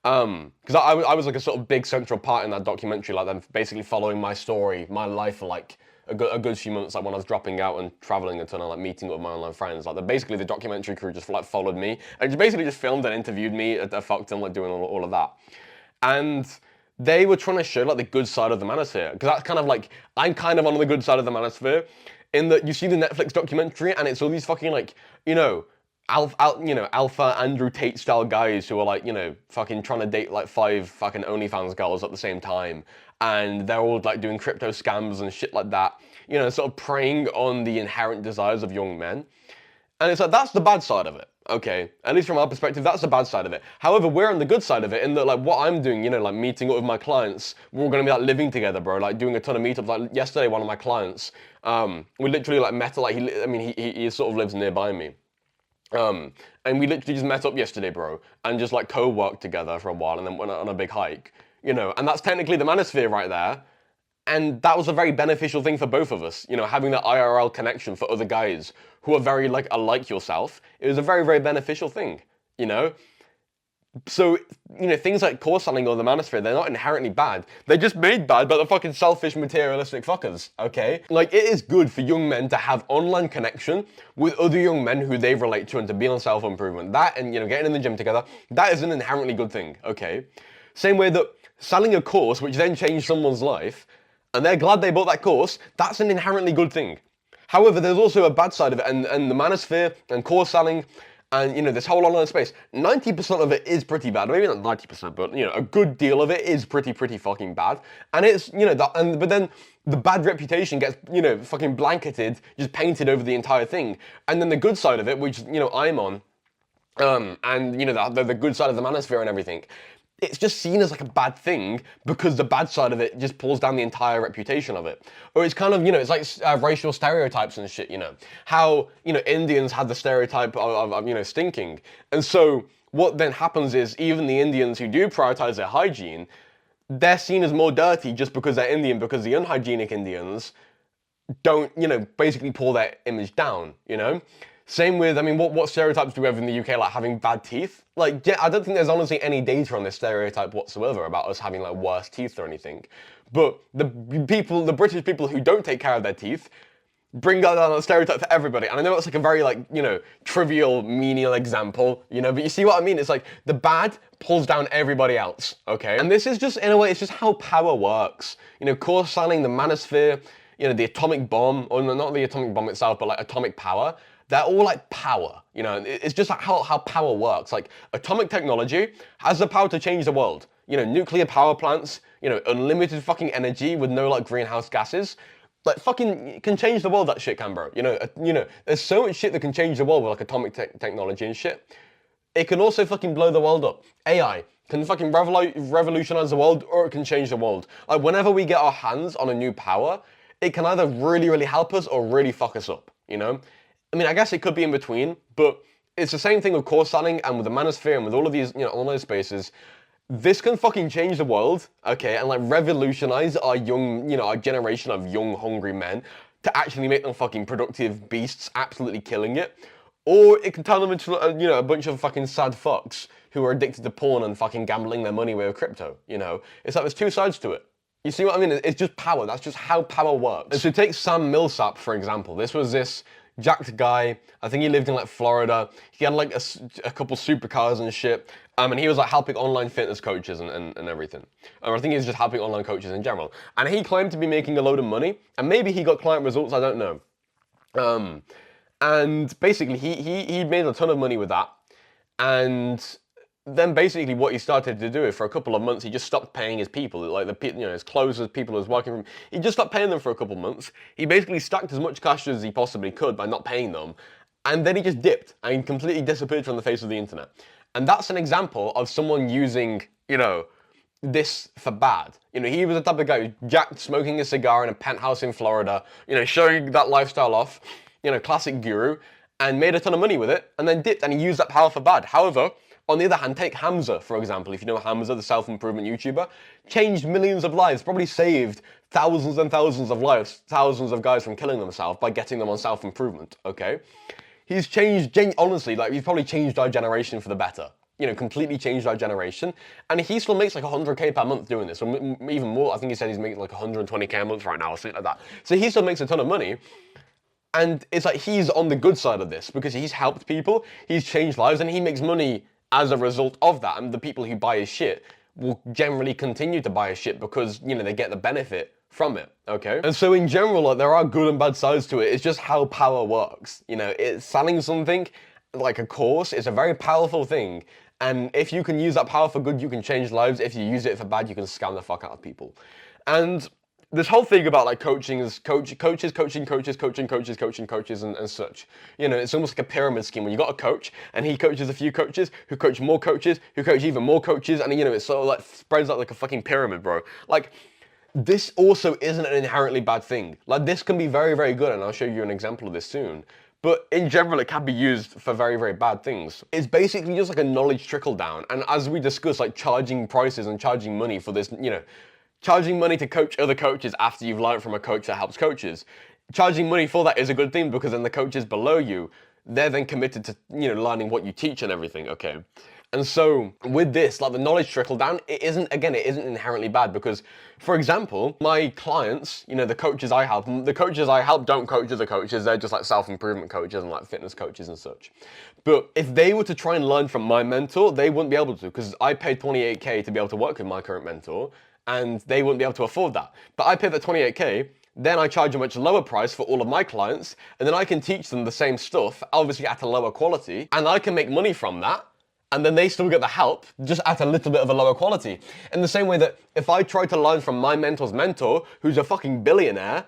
Because I was like a sort of big central part in that documentary, like them basically following my story, my life for like a good few months, like when I was dropping out and traveling a ton and like meeting up with my online friends. Like basically the documentary crew just like followed me and just basically just filmed and interviewed me at Fuckton, like doing all of that. And they were trying to show like the good side of the manosphere, because that's kind of like, I'm kind of on the good side of the manosphere, in that you see the Netflix documentary and it's all these fucking like, you know, alpha Andrew Tate style guys who are like, you know, fucking trying to date like 5 fucking OnlyFans girls at the same time, and they're all like doing crypto scams and shit like that, you know, sort of preying on the inherent desires of young men. And it's like, that's the bad side of it. Okay, at least from our perspective, that's the bad side of it. However, we're on the good side of it in that, like, what I'm doing, you know, like meeting up with my clients, we're all gonna be like living together, bro, like doing a ton of meetups. Like yesterday, one of my clients, we literally like met, like, he sort of lives nearby me. And we literally just met up yesterday, bro, and just like co-worked together for a while and then went on a big hike, you know, and that's technically the manosphere right there. And that was a very beneficial thing for both of us, you know, having that IRL connection for other guys who are very like alike yourself. It was a very, very beneficial thing, you know? So, you know, things like course selling or the manosphere, they're not inherently bad. They're just made bad by the fucking selfish, materialistic fuckers, okay? Like, it is good for young men to have online connection with other young men who they relate to and to be on self-improvement. That and, you know, getting in the gym together, that is an inherently good thing, okay? Same way that selling a course which then changed someone's life, and they're glad they bought that course, that's an inherently good thing. However, there's also a bad side of it, and the manosphere and course selling and, you know, this whole online space, 90% of it is pretty bad. Maybe not 90%, but, you know, a good deal of it is pretty fucking bad. And it's, you know, but then the bad reputation gets, you know, fucking blanketed, just painted over the entire thing. And then the good side of it, which, you know, I'm on, and, you know, the good side of the manosphere and everything, it's just seen as like a bad thing because the bad side of it just pulls down the entire reputation of it. Or it's kind of, you know, it's like racial stereotypes and shit, you know. How, you know, Indians had the stereotype of, you know, stinking. And so what then happens is even the Indians who do prioritize their hygiene, they're seen as more dirty just because they're Indian, because the unhygienic Indians don't, basically pull their image down, Same with, I mean, what stereotypes do we have in the UK, like having bad teeth? Like, I don't think there's honestly any data on this stereotype whatsoever about us having like worse teeth or anything. But the British people who don't take care of their teeth bring that stereotype for everybody. And I know it's like a very like, trivial, menial example, but you see what I mean? It's like the bad pulls down everybody else, okay? And this is just, in a way, it's just how power works. Core scanning, the manosphere, the atomic bomb, or not the atomic bomb itself, but like atomic power, they're all like power, It's just like how power works. Like atomic technology has the power to change the world. Nuclear power plants, unlimited fucking energy with no like greenhouse gases. Like fucking can change the world, that shit can, bro. There's so much shit that can change the world with like atomic technology and shit. It can also fucking blow the world up. AI can fucking revolutionize the world, or it can change the world. Like whenever we get our hands on a new power, it can either really, really help us or really fuck us up, I mean, I guess it could be in between, but it's the same thing with core scanning and with the manosphere and with all of these, all those spaces. This can fucking change the world, okay, and like revolutionize our young, our generation of young, hungry men to actually make them fucking productive beasts, absolutely killing it. Or it can turn them into, a bunch of fucking sad fucks who are addicted to porn and fucking gambling their money with crypto, It's like there's two sides to it. You see what I mean? It's just power. That's just how power works. And so take Sam Millsap, for example. This was this jacked guy. I think he lived in like Florida. He had like a couple supercars and shit. And he was like helping online fitness coaches and everything. I think he was just helping online coaches in general. And he claimed to be making a load of money. And maybe he got client results, I don't know. And basically he made a ton of money with that. And then basically what he started to do is for a couple of months, he just stopped paying his people, like his closers, people who was working for him. He just stopped paying them for a couple of months. He basically stacked as much cash as he possibly could by not paying them. And then he just dipped and completely disappeared from the face of the internet. And that's an example of someone using, this for bad. He was the type of guy who jacked, smoking a cigar in a penthouse in Florida, showing that lifestyle off, classic guru, and made a ton of money with it, and then dipped, and he used that power for bad. However, on the other hand, take Hamza, for example. If you know Hamza, the self-improvement YouTuber, changed millions of lives, probably saved thousands and thousands of lives, thousands of guys from killing themselves by getting them on self-improvement, okay? He's changed, honestly, like, he's probably changed our generation for the better. Completely changed our generation. And he still makes like 100K per month doing this, or even more. I think he said he's making like 120K a month right now, or something like that. So he still makes a ton of money. And it's like he's on the good side of this because he's helped people, he's changed lives, and he makes money as a result of that. And the people who buy his shit will generally continue to buy his shit because, they get the benefit from it, okay? And so in general, like, there are good and bad sides to it. It's just how power works. It's selling something like a course is a very powerful thing. And if you can use that power for good, you can change lives. If you use it for bad, you can scam the fuck out of people. And this whole thing about like coaching is coaching coaches and such. It's almost like a pyramid scheme when you got a coach and he coaches a few coaches who coach more coaches who coach even more coaches, and it sort of like spreads out like a fucking pyramid, bro. Like, this also isn't an inherently bad thing. Like, this can be very, very good, and I'll show you an example of this soon. But in general, it can be used for very, very bad things. It's basically just like a knowledge trickle down. And as we discussed, like charging prices and charging money for this, charging money to coach other coaches after you've learned from a coach that helps coaches. Charging money for that is a good thing because then the coaches below you, they're then committed to, learning what you teach and everything, okay? And so with this, like the knowledge trickle down, it isn't inherently bad because, for example, my clients, the coaches I help don't coach other coaches. They're just like self-improvement coaches and like fitness coaches and such. But if they were to try and learn from my mentor, they wouldn't be able to because I paid 28K to be able to work with my current mentor and they wouldn't be able to afford that. But I paid that 28K, then I charge a much lower price for all of my clients, and then I can teach them the same stuff, obviously at a lower quality, and I can make money from that. And then they still get the help, just at a little bit of a lower quality. In the same way that if I try to learn from my mentor's mentor, who's a fucking billionaire,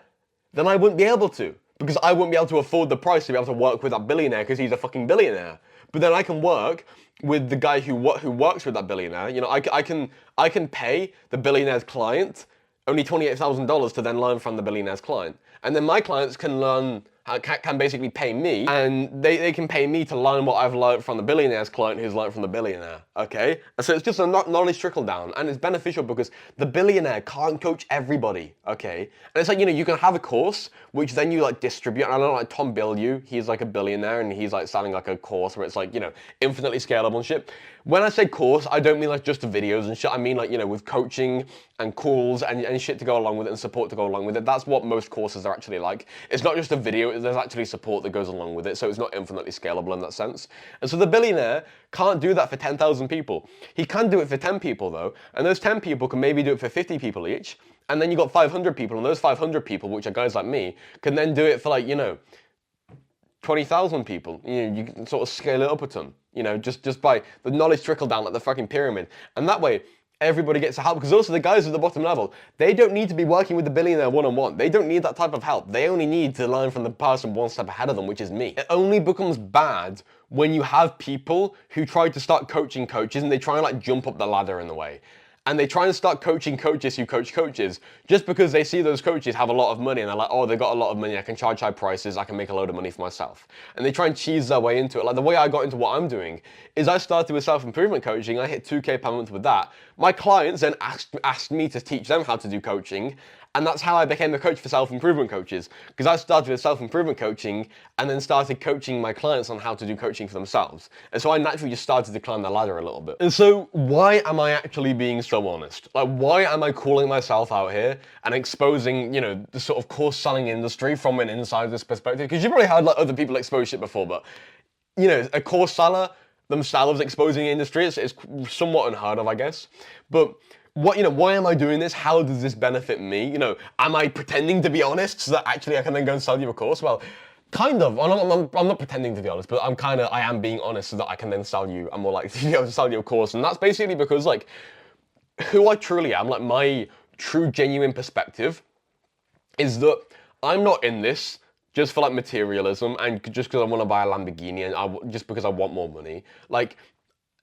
then I wouldn't be able to. Because I wouldn't be able to afford the price to be able to work with that billionaire because he's a fucking billionaire. But then I can work with the guy who works with that billionaire. I can pay the billionaire's client only $28,000 to then learn from the billionaire's client. And then my clients can learn can basically pay me, and they can pay me to learn what I've learned from the billionaire's client who's learned from the billionaire, okay? And so it's just a knowledge trickle down, and it's beneficial because the billionaire can't coach everybody, okay? And it's like, you can have a course, which then you like distribute, and I know like Tom Bilyeu, he's like a billionaire, and he's like selling like a course where it's like, infinitely scalable and shit. When I say course, I don't mean like just the videos and shit, I mean like, with coaching and calls and shit to go along with it and support to go along with it. That's what most courses are actually like. It's not just a video, there's actually support that goes along with it, so it's not infinitely scalable in that sense. And so the billionaire can't do that for 10,000 people. He can do it for 10 people though, and those 10 people can maybe do it for 50 people each, and then you got 500 people, and those 500 people, which are guys like me, can then do it for like, 20,000 people. You can sort of scale it up a ton, just by the knowledge trickle down like the fucking pyramid. And that way, everybody gets help, because also the guys at the bottom level, they don't need to be working with the billionaire one-on-one. They don't need that type of help. They only need to learn from the person one step ahead of them, which is me. It only becomes bad when you have people who try to start coaching coaches and they try and like jump up the ladder in a way. And they try and start coaching coaches who coach coaches just because they see those coaches have a lot of money and they're like, oh, they got a lot of money, I can charge high prices, I can make a load of money for myself. And they try and cheese their way into it. Like the way I got into what I'm doing is I started with self-improvement coaching, I hit 2K per month with that. My clients then asked me to teach them how to do coaching, and that's how I became a coach for self-improvement coaches. Because I started with self-improvement coaching and then started coaching my clients on how to do coaching for themselves. And so I naturally just started to climb the ladder a little bit. And so why am I actually being so honest? Like, why am I calling myself out here and exposing, the sort of course selling industry from an insider's perspective? Because you've probably had like other people expose shit before, but a course seller themselves exposing the industry is somewhat unheard of, I guess. But why am I doing this? How does this benefit me? Am I pretending to be honest so that actually I can then go and sell you a course? Well, kind of. I'm not pretending to be honest, but I am being honest so that I can then sell you. I'm more likely to be able to sell you a course. And that's basically because like who I truly am, like my true genuine perspective is that I'm not in this just for like materialism and just because I want to buy a Lamborghini and just because I want more money. Like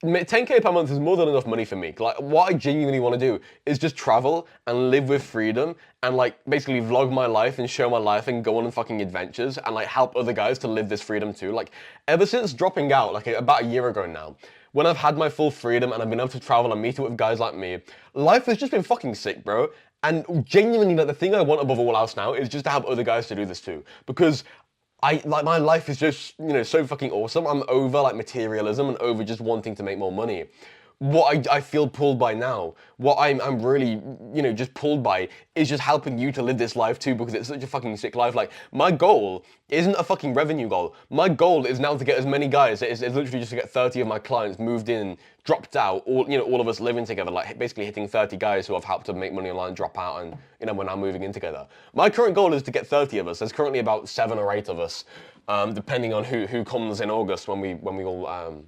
10K per month is more than enough money for me. Like, what I genuinely want to do is just travel and live with freedom and like basically vlog my life and show my life and go on fucking adventures and like help other guys to live this freedom too. Like, ever since dropping out, like about a year ago now, when I've had my full freedom and I've been able to travel and meet up with guys like me, life has just been fucking sick, bro. And genuinely, like, the thing I want above all else now is just to have other guys to do this too. Because my life is just, so fucking awesome. I'm over like materialism and over just wanting to make more money. What I feel pulled by now, what I'm really, just pulled by is just helping you to live this life too, because it's such a fucking sick life. Like, my goal isn't a fucking revenue goal. My goal is now to get as many guys, it's literally just to get 30 of my clients moved in, dropped out, all of us living together, like basically hitting 30 guys who I've helped to make money online, drop out, and we're now moving in together. My current goal is to get 30 of us. There's currently about 7 or 8 of us, depending on who comes in August when we all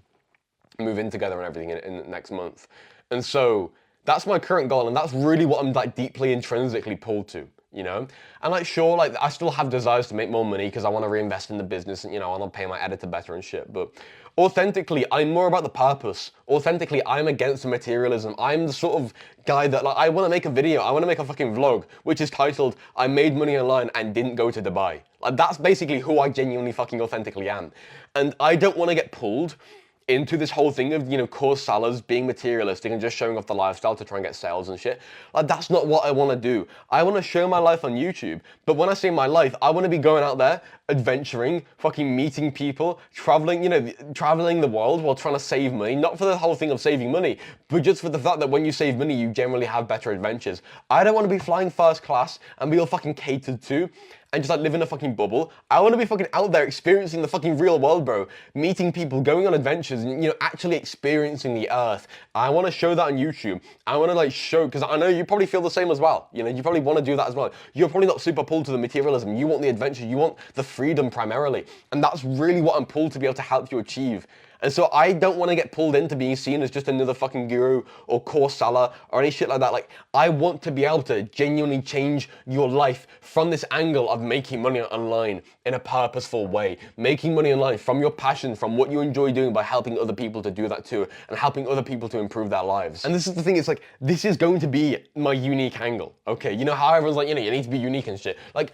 move in together and everything in next month. And so that's my current goal, and that's really what I'm like deeply intrinsically pulled to, And like, sure, like I still have desires to make more money because I want to reinvest in the business and, I want to pay my editor better and shit. But authentically, I'm more about the purpose. Authentically, I'm against the materialism. I'm the sort of guy that like, I want to make a video, I want to make a fucking vlog, which is titled, I made money online and didn't go to Dubai. Like, that's basically who I genuinely fucking authentically am. And I don't want to get pulled into this whole thing of, course sellers being materialistic and just showing off the lifestyle to try and get sales and shit. Like, that's not what I want to do. I want to show my life on YouTube, but when I say my life, I want to be going out there, adventuring, fucking meeting people, traveling, traveling the world while trying to save money, not for the whole thing of saving money, but just for the fact that when you save money, you generally have better adventures. I don't want to be flying first class and be all fucking catered to and just like live in a fucking bubble. I want to be fucking out there experiencing the fucking real world, bro. Meeting people, going on adventures, and actually experiencing the earth. I want to show that on YouTube. I want to like show, because I know you probably feel the same as well. You probably want to do that as well. You're probably not super pulled to the materialism. You want the adventure. You want the freedom primarily. And that's really what I'm pulled to be able to help you achieve. And so I don't want to get pulled into being seen as just another fucking guru or course seller or any shit like that. Like, I want to be able to genuinely change your life from this angle of making money online in a purposeful way. Making money online from your passion, from what you enjoy doing, by helping other people to do that too, and helping other people to improve their lives. And this is the thing, it's like, this is going to be my unique angle, okay? How everyone's like, you need to be unique and shit. Like,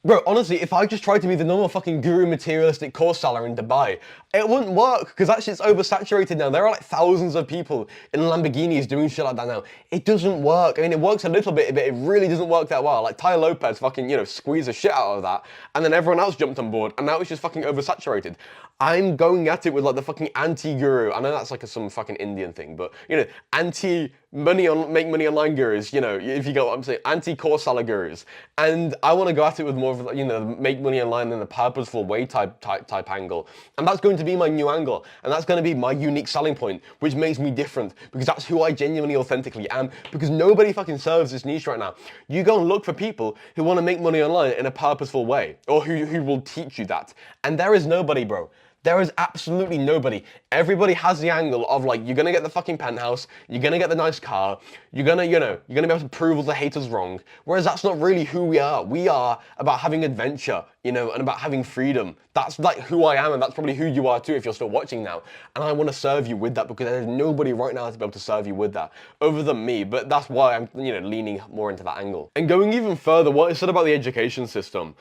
Bro, honestly, if I just tried to be the normal fucking guru materialistic course seller in Dubai, it wouldn't work, because that shit's oversaturated now. There are like thousands of people in Lamborghinis doing shit like that now. It doesn't work. I mean, it works a little bit, but it really doesn't work that well. Like, Ty Lopez fucking, squeezed the shit out of that, and then everyone else jumped on board, and now it's just fucking oversaturated. I'm going at it with like the fucking anti-guru. I know that's like some fucking Indian thing, but, make money online gurus, if you get what I'm saying, anti-course seller gurus. And I want to go at it with more of, make money online in a purposeful way type angle. And that's going to be my new angle. And that's going to be my unique selling point, which makes me different, because that's who I genuinely, authentically am, because nobody fucking serves this niche right now. You go and look for people who want to make money online in a purposeful way, or who will teach you that. And there is nobody, bro. There is absolutely nobody. Everybody has the angle of like, you're gonna get the fucking penthouse, you're gonna get the nice car, you're gonna be able to prove all the haters wrong. Whereas that's not really who we are. We are about having adventure, and about having freedom. That's like who I am, and that's probably who you are too if you're still watching now. And I want to serve you with that, because there's nobody right now to be able to serve you with that other than me. But that's why I'm, leaning more into that angle. And going even further, what I said about the education system.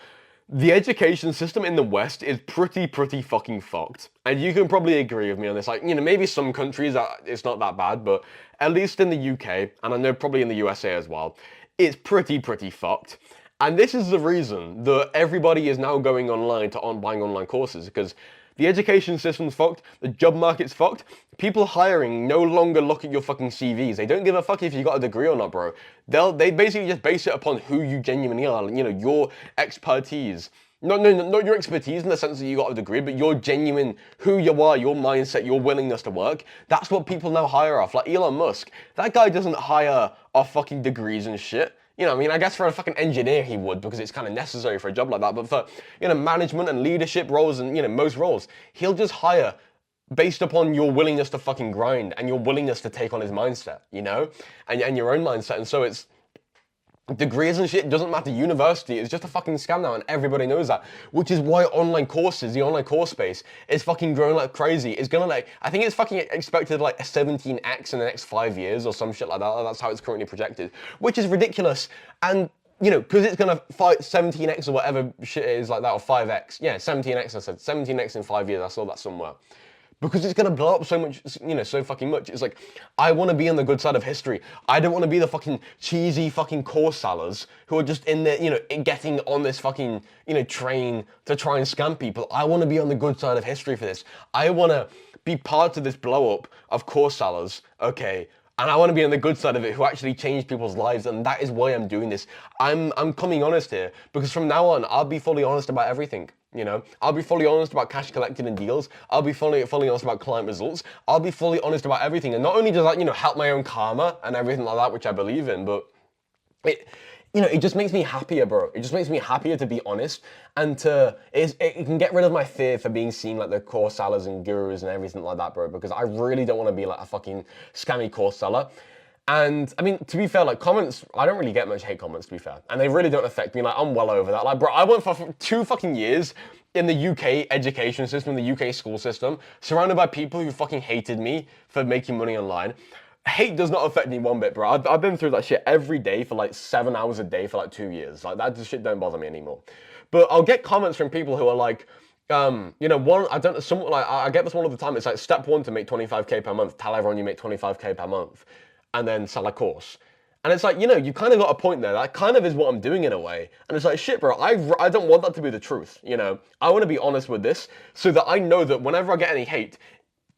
The education system in the West is pretty fucking fucked. And you can probably agree with me on this. Like, maybe some countries it's not that bad, but at least in the UK, and I know probably in the USA as well, it's pretty fucked. And this is the reason that everybody is now going online to buying online courses, because the education system's fucked, the job market's fucked. People hiring no longer look at your fucking CVs. They don't give a fuck if you got a degree or not, bro. They basically just base it upon who you genuinely are, your expertise. Not your expertise in the sense that you got a degree, but your genuine, who you are, your mindset, your willingness to work. That's what people now hire off. Like Elon Musk, that guy doesn't hire off fucking degrees and shit. I guess for a fucking engineer he would, because it's kind of necessary for a job like that. But for, management and leadership roles and, most roles, he'll just hire based upon your willingness to fucking grind and your willingness to take on his mindset, and your own mindset. And so it's degrees and shit doesn't matter. University is just a fucking scam now, and everybody knows that. Which is why online courses, the online course space, is fucking growing like crazy. It's gonna I think it's fucking expected like a 17x in the next 5 years or some shit like that. That's how it's currently projected, which is ridiculous. And because it's gonna fight 17x or whatever shit it is like that, or 5x. Yeah, 17x. I said 17x in 5 years. I saw that somewhere. Because it's gonna blow up so much, so fucking much. It's like, I want to be on the good side of history. I don't want to be the fucking cheesy fucking course sellers who are just in there, getting on this fucking, train to try and scam people. I want to be on the good side of history for this. I want to be part of this blow up of course sellers, okay? And I want to be on the good side of it, who actually change people's lives, and that is why I'm doing this. I'm coming honest here, because from now on, I'll be fully honest about everything. I'll be fully honest about cash collected and deals. I'll be fully honest about client results. I'll be fully honest about everything. And not only does that, help my own karma and everything like that, which I believe in, but it just makes me happier, bro. It just makes me happier to be honest, and it can get rid of my fear for being seen like the course sellers and gurus and everything like that, bro, because I really don't want to be like a fucking scammy course seller. And I mean, to be fair, like comments, I don't really get much hate comments, to be fair. And they really don't affect me. Like, I'm well over that. Like, bro, I went for 2 fucking years in the UK education system, the UK school system, surrounded by people who fucking hated me for making money online. Hate does not affect me one bit, bro. I've been through that shit every day for like 7 hours a day for like 2 years. Like, that shit don't bother me anymore. But I'll get comments from people who are like, I get this one all the time. It's like, step 1 to make 25k per month. Tell everyone you make 25k per month, and then sell a course. And it's like, you kind of got a point there. That kind of is what I'm doing in a way. And it's like, shit, bro, I don't want that to be the truth, I want to be honest with this, so that I know that whenever I get any hate,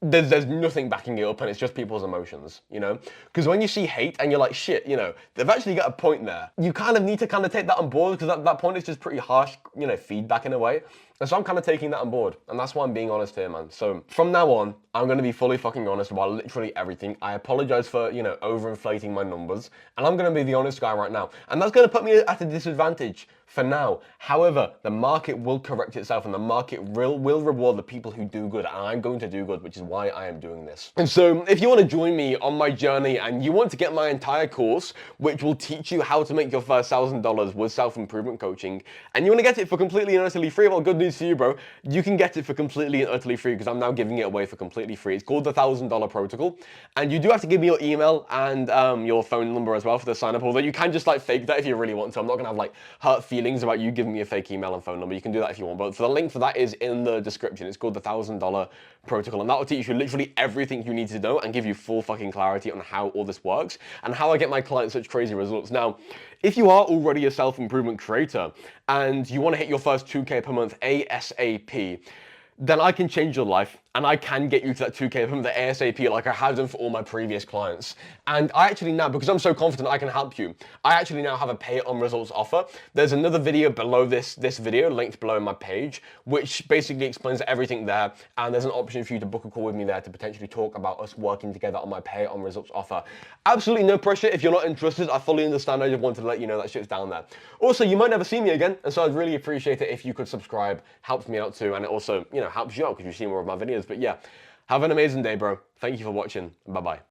there's nothing backing it up, and it's just people's emotions, Because when you see hate and you're like, shit, they've actually got a point there. You kind of need to kind of take that on board, because that point is just pretty harsh, feedback in a way. And so I'm kind of taking that on board, and that's why I'm being honest here, man. So from now on, I'm going to be fully fucking honest about literally everything. I apologize for, overinflating my numbers, and I'm going to be the honest guy right now. And that's going to put me at a disadvantage for now. However, the market will correct itself, and the market will reward the people who do good, and I'm going to do good, which is why I am doing this. And so if you want to join me on my journey, and you want to get my entire course, which will teach you how to make your first $1,000 with self-improvement coaching, and you want to get it for completely and utterly free, well, good news means to you, bro, you can get it for completely and utterly free because I'm now giving it away for completely free. It's called the $1,000 Protocol, and you do have to give me your email and your phone number as well for the sign up. Although you can just like fake that if you really want to. I'm not gonna have like hurt feelings about you giving me a fake email and phone number. You can do that if you want, but the link for that is in the description. It's called the $1,000 Protocol, and that will teach you literally everything you need to know and give you full fucking clarity on how all this works and how I get my clients such crazy results. Now, if you are already a self-improvement creator and you want to hit your first 2K per month ASAP, then I can change your life and I can get you to that 2K per month ASAP like I have done for all my previous clients. And I actually now, because I'm so confident I can help you, I actually now have a pay on results offer. There's another video below this video, linked below in my page, which basically explains everything there. And there's an option for you to book a call with me there to potentially talk about us working together on my pay on results offer. Absolutely no pressure. If you're not interested, I fully understand. I just wanted to let you know that shit's down there. Also, you might never see me again, and so I'd really appreciate it if you could subscribe. Helps me out too, and it also, helps you out because you see more of my videos. But yeah, have an amazing day, bro. Thank you for watching. Bye-bye.